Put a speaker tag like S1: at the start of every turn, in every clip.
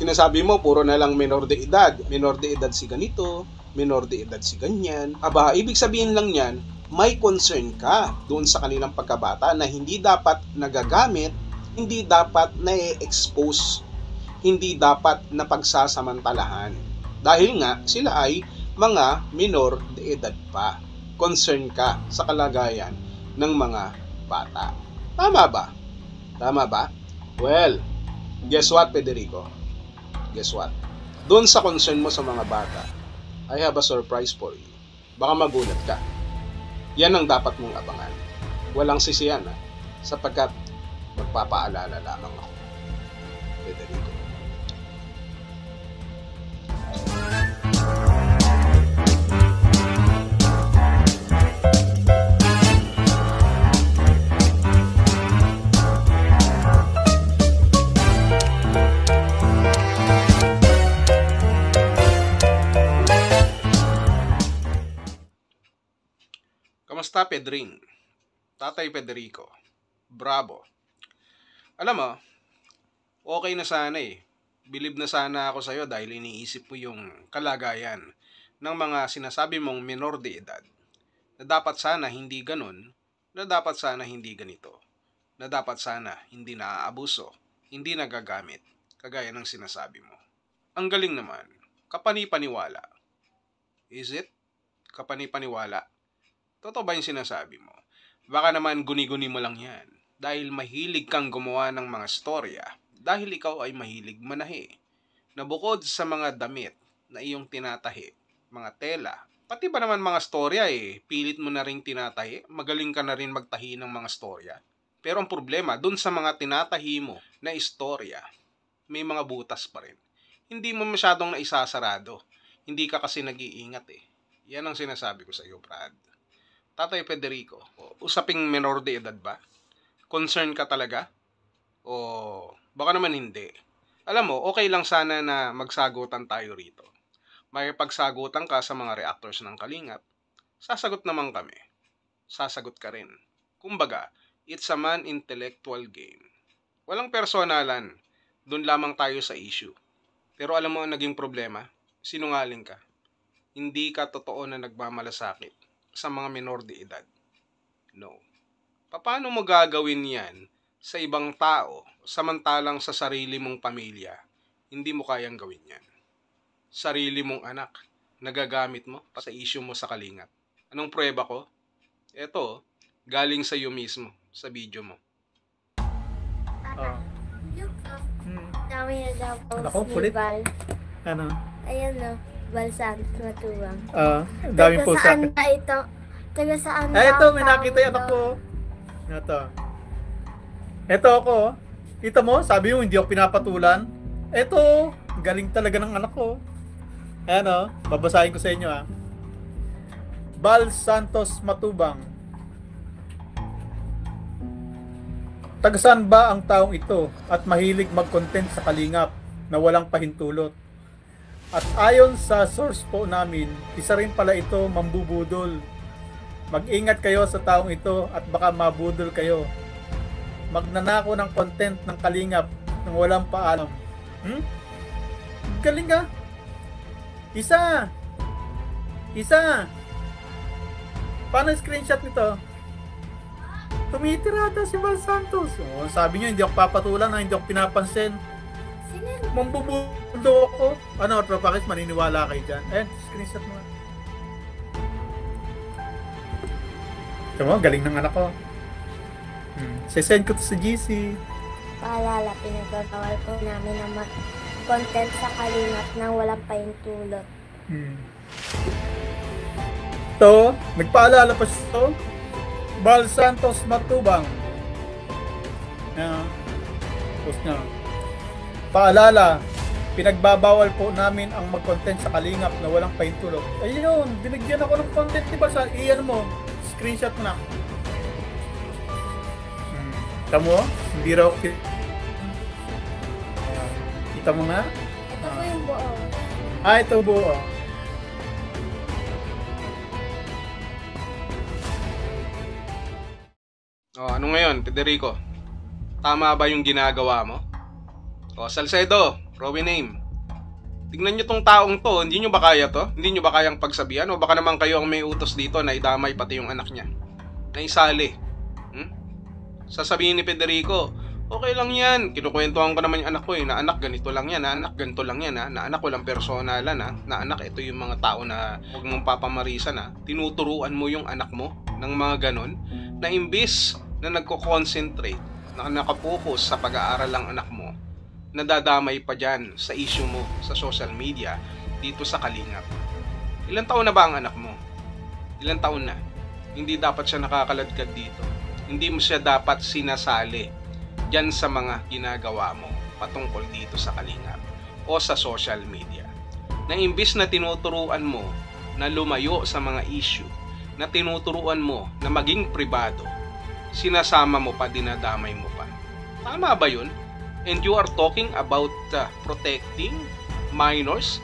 S1: Sinasabi mo, puro na lang minor de edad. Minor de edad si ganito, minor de edad si ganyan. Aba, ibig sabihin lang yan, may concern ka doon sa kanilang pagkabata na hindi dapat nagagamit, hindi dapat na-expose, hindi dapat na pagsasamantalahan. Dahil nga, sila ay mga minor de edad pa. Concern ka sa kalagayan ng mga bata. Tama ba? Tama ba? Well, guess what, Federico? Guess what? Doon sa concern mo sa mga bata, I have a surprise for you. Baka magulat ka. Yan ang dapat mong abangan. Walang sisiyan, sapagkat magpapaalala lamang ako. Federico. Kamusta, Pedring? Tatay Federico. Bravo. Alam mo, okay na sana Bilib na sana ako sa'yo dahil iniisip mo yung kalagayan ng mga sinasabi mong minor de edad. Na dapat sana hindi ganun, na dapat sana hindi ganito, na dapat sana hindi naaabuso, hindi nagagamit, kagaya ng sinasabi mo. Ang galing naman, kapani-paniwala. Is it? Kapani-paniwala? Totoo ba yung sinasabi mo? Baka naman guni-guni mo lang yan. Dahil mahilig kang gumawa ng mga storya. Dahil ikaw ay mahilig manahi. Na bukod sa mga damit na iyong tinatahi, mga tela, pati ba naman mga storya pilit mo na rin tinatahi, magaling ka na rin magtahi ng mga storya. Pero ang problema, dun sa mga tinatahi mo na istorya, may mga butas pa rin. Hindi mo masyadong naisasarado. Hindi ka kasi nag-iingat Yan ang sinasabi ko sa iyo, Brad. Tatay Federico, usaping minor de edad ba? Concern ka talaga? O baka naman hindi. Alam mo, okay lang sana na magsagutan tayo rito. May pagsagutan ka sa mga reactors ng Kalingap. Sasagot naman kami. Sasagot ka rin. Kumbaga, it's a man-intellectual game. Walang personalan. Doon lamang tayo sa issue. Pero alam mo ang naging problema? Sinungaling ka. Hindi ka totoo na nagmamalasakit sa mga minor de edad. No. Paano mo gagawin yan sa ibang tao samantalang sa sarili mong pamilya? Hindi mo kayang gawin yan. Sarili mong anak, nagagamit mo pa sa issue mo sa Kalingap. Anong prueba ko? Eto, galing sa iyo mismo, sa video mo.
S2: Dami na daw po
S3: Ako,
S2: si
S3: kulit.
S2: Val.
S3: Ano?
S2: Ayan no, Val Santos Matuwang.
S3: Dami po sa
S2: Saan
S3: akin.
S2: na ito? Taga saan na
S3: Ito, may
S2: ang
S3: nakita yung anak
S2: tao
S3: ko. Ito ako. Kita mo, sabi mo, hindi ako pinapatulan. Ito, galing talaga ng anak ko. Ayan babasahin ko sa inyo Val Santos Matubang. Tagasaan ba ang taong ito at mahilig mag-content sa Kalingap na walang pahintulot? At ayon sa source po namin, isa rin pala ito mambubudol. Mag-ingat kayo sa taong ito at baka mabudol kayo. Magnanako ng content ng Kalingap nang walang paalam. Galing ka. Isa. Paano screenshot nito? Tumitirada si Val Santos. Sabi niyo hindi ako papatulan, hindi ako pinapansin.
S2: Sino?
S3: Mambubundo ako. Ano, Tropakis, maniniwala kayo dyan. Screenshot mo. Ito mo, galing ng anak ko. Sesend ko to sa GC.
S2: Paalala, pinagbabawal po namin ang content sa Kalingap nang walang pahintulot.
S3: Ito, nagpaalala pa siya ito. Val Santos Matubang. Post niya. Paalala, pinagbabawal po namin ang mag-content sa Kalingap na walang pahintulot. Ayun, binigyan ako ng content ni Val. Iyan mo, screenshot mo na. Kita mo, hindi raw kita mo nga.
S2: Ito po yung buo.
S3: Ito buo.
S1: Ano ngayon, Federico? Tama ba yung ginagawa mo? Salcedo, Rowie name. Tignan nyo tong taong to, hindi nyo ba kaya to? Hindi nyo ba kayang pagsabihan? O baka naman kayo ang may utos dito na idamay pati yung anak niya? Na isali. Sasabihin ni Federico, okay lang yan. Kinukwentuhan ko naman yung anak ko na anak ganito lang yan, na anak ganito lang yan, na anak walang personalan, na anak ito yung mga tao na huwag mong papamarisan. Tinuturuan mo yung anak mo ng mga ganon, na imbis na nagko-concentrate, na nakapokus sa pag-aaral ng anak mo, nadadamay pa dyan sa issue mo sa social media dito sa Kalingap. Ilang taon na ba ang anak mo? Ilang taon na? Hindi dapat siya nakakaladkad dito. Hindi mo siya dapat sinasali dyan sa mga ginagawa mo patungkol dito sa Kalingap o sa social media. Na imbis na tinuturuan mo na lumayo sa mga issue, na tinuturuan mo na maging pribado, sinasama mo pa, dinadamay mo pa. Tama ba yun? And you are talking about protecting minors?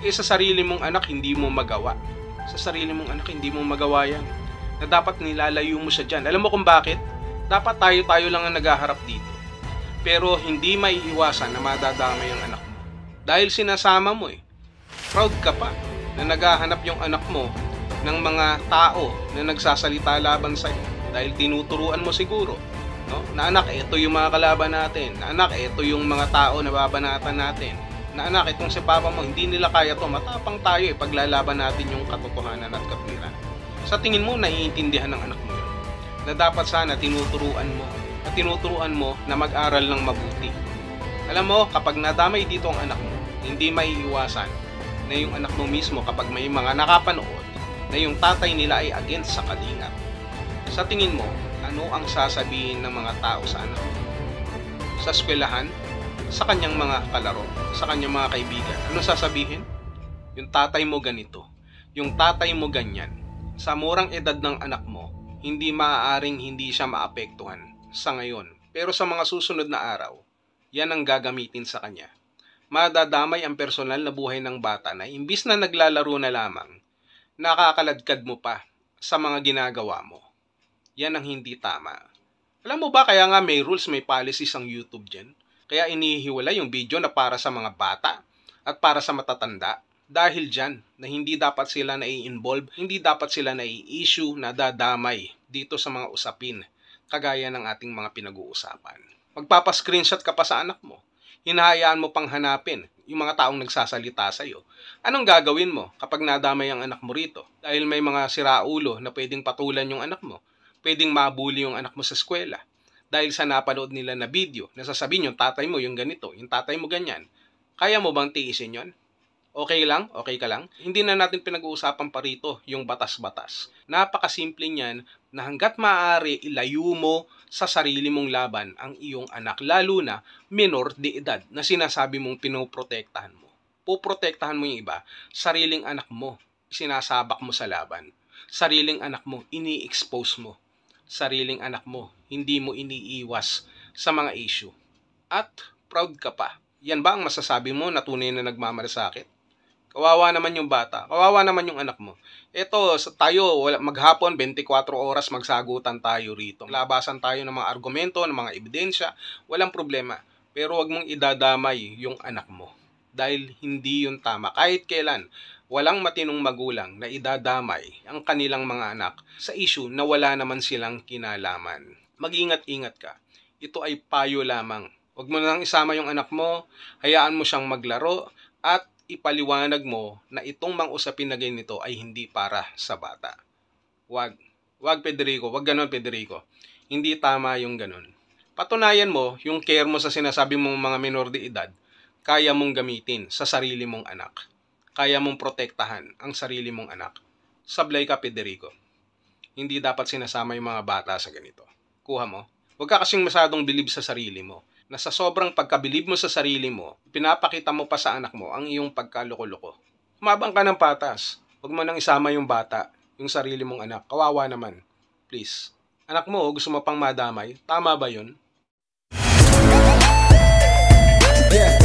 S1: Sa sarili mong anak hindi mo magawa. Sa sarili mong anak hindi mo magawa yan. Na dapat nilalayo mo siya dyan. Alam mo kung bakit? Dapat tayo lang ang naghaharap dito. Pero hindi maiiwasan na madadamay ang anak mo. Dahil sinasama mo Proud ka pa na naghahanap yung anak mo ng mga tao na nagsasalita laban sa'yo. Dahil tinuturuan mo siguro. No? Na anak, ito yung mga kalaban natin. Na anak, ito yung mga tao na babanatan natin. Na anak, itong si papa mo, hindi nila kaya to. Matapang tayo paglalaban natin yung katotohanan at katwiran. Sa tingin mo, naiintindihan ng anak mo yun. Na dapat sana tinuturuan mo. At tinuturuan mo na mag-aral ng mabuti. Alam mo, kapag nadamay dito ang anak mo, hindi maiiwasan na yung anak mo mismo kapag may mga nakapanood na yung tatay nila ay against sa Kalingap. Sa tingin mo, ano ang sasabihin ng mga tao sa anak mo? Sa eskwelahan, sa kanyang mga kalaro, sa kanyang mga kaibigan, ano sasabihin? Yung tatay mo ganito, yung tatay mo ganyan. Sa murang edad ng anak mo, hindi maaaring hindi siya maapektuhan sa ngayon. Pero sa mga susunod na araw, yan ang gagamitin sa kanya. Madadamay ang personal na buhay ng bata na imbis na naglalaro na lamang, nakakaladkad mo pa sa mga ginagawa mo. Yan ang hindi tama. Alam mo ba kaya nga may rules, may policies ang YouTube dyan? Kaya inihiwalay yung video na para sa mga bata at para sa matatanda. Dahil dyan na hindi dapat sila nai-involve, hindi dapat sila nai-issue, na dadamay dito sa mga usapin kagaya ng ating mga pinag-uusapan. Magpapa-screenshot ka pa sa anak mo. Hinahayaan mo pang hanapin yung mga taong nagsasalita sa'yo. Anong gagawin mo kapag nadamay ang anak mo rito? Dahil may mga siraulo na pwedeng patulan yung anak mo. Pwedeng mabuli yung anak mo sa eskwela dahil sa napanood nila na video na sasabihin yung tatay mo yung ganito, yung tatay mo ganyan. Kaya mo bang tiisin yon? Okay lang? Okay ka lang? Hindi na natin pinag-uusapan pa rito yung batas-batas. Napakasimple niyan na hanggat maaari ilayo mo sa sarili mong laban ang iyong anak, lalo na minor de edad na sinasabi mong pinoprotektahan mo. Poprotektahan mo yung iba, sariling anak mo, sinasabak mo sa laban. Sariling anak mo, ini-expose mo. Sariling anak mo, hindi mo iniiwas sa mga issue. At proud ka pa. Yan ba ang masasabi mo na tunay na nagmamalasakit? Kawawa naman yung bata. Kawawa naman yung anak mo. Ito, tayo, maghapon, 24 oras magsagutan tayo rito. Labasan tayo ng mga argumento, ng mga ebidensya. Walang problema. Pero wag mong idadamay yung anak mo. Dahil hindi yun tama. Kahit kailan, walang matinong magulang na idadamay ang kanilang mga anak sa issue na wala naman silang kinalaman. Mag-ingat-ingat ka. Ito ay payo lamang. Huwag mo nang isama yung anak mo, hayaan mo siyang maglaro, at ipaliwanag mo na itong mga usapin na ganito ay hindi para sa bata. Wag Federico, wag ganon Federico. Hindi tama yung ganon. Patunayan mo yung care mo sa sinasabi mong mga minor de edad, kaya mong gamitin sa sarili mong anak. Kaya mong protektahan ang sarili mong anak. Sablay ka Federico. Hindi dapat sinasama yung mga bata sa ganito. Kuha mo. Huwag ka kasing masadong bilib sa sarili mo. Na sa sobrang pagkabilib mo sa sarili mo, pinapakita mo pa sa anak mo ang iyong pagkaloko-loko. Kumabang ka ng patas. Huwag mo nang isama yung bata, yung sarili mong anak. Kawawa naman. Please. Anak mo, gusto mo pang madamay? Tama ba yun?
S4: Yeah.